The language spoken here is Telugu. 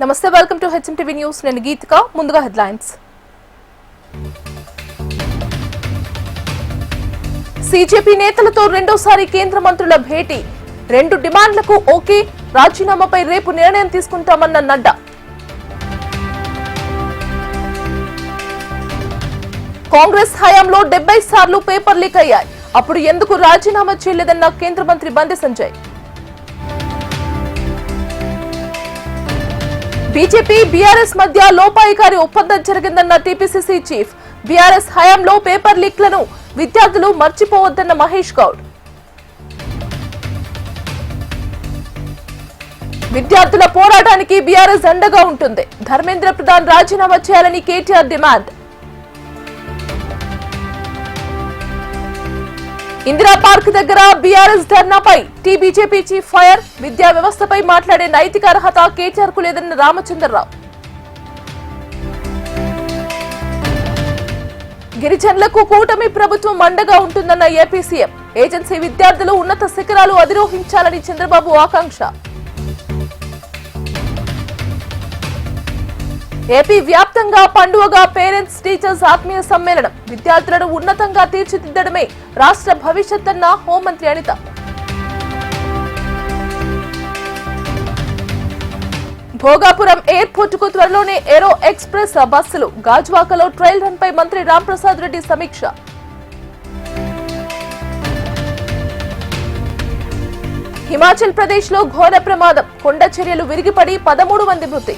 నమస్తే, వెల్కమ్ టు హెచ్ఎంటీవీ న్యూస్. నేను గీతిక. ముందుగా హెడ్లైన్స్. సీజేపీ నేతలతో రెండోసారి కేంద్ర మంత్రుల భేటీ. 2 డిమాండ్లకు ఓకే. రాజీనామాపై రేపు నిర్ణయం తీసుకుంటామన్న నడ్డా. కాంగ్రెస్ హయాంలో 70 సార్లు పేపర్ లీక్ అయ్యాయి. అప్పుడు ఎందుకు రాజీనామా చేయలేదన్న కేంద్ర మంత్రి బండి సంజయ్. బీజేపీ బీఆర్ఎస్ మధ్య లోపాయికారి ఒప్పందం జరిగిందన్న టీపీసీసీ చీఫ్. బీఆర్ఎస్ హయాంలో పేపర్ లీక్లను విద్యార్థులు మర్చిపోవద్దన్న మహేష్ గౌడ్. విద్యార్థుల పోరాటానికి బీఆర్ఎస్ అండగా ఉంటుంది. ధర్మేంద్ర ప్రధాన్ రాజీనామా చేయాలని కేటీఆర్ డిమాండ్. ఇందిరా పార్క్ దగ్గర బీఆర్ఎస్ ధర్నాపై బీజేపీ చీఫ్ ఫైర్. విద్యా వ్యవస్థపై మాట్లాడే నైతిక అర్హత కేటీఆర్ కు లేదన్న రామచంద్రరావు. గిరిజనులకు కూటమి ప్రభుత్వం అండగా ఉంటుందన్న ఏపీ సీఎం. ఏజెన్సీ విద్యార్థులు ఉన్నత శిఖరాలు అధిరోహించాలని చంద్రబాబు ఆకాంక్ష. ఏపీ వ్యాప్తంగా పండుగగా పేరెంట్స్ టీచర్స్ ఆత్మీయ సమ్మేళనం. విద్యార్థులను ఉన్నతంగా తీర్చిదిద్దడమే రాష్ట్ర భవిష్యత్ అన్న హోంమంత్రి అనిత. భోగాపురం ఎయిర్పోర్ట్ కు త్వరలోనే ఏరో ఎక్స్ప్రెస్ బస్సులు. గాజువాకలో ట్రయల్ రన్ పై మంత్రి రాంప్రసాద్ రెడ్డి సమీక్ష. హిమాచల్ ప్రదేశ్ లో ఘోర ప్రమాదం. కొండ చర్యలు విరిగిపడి 13 మంది మృతి.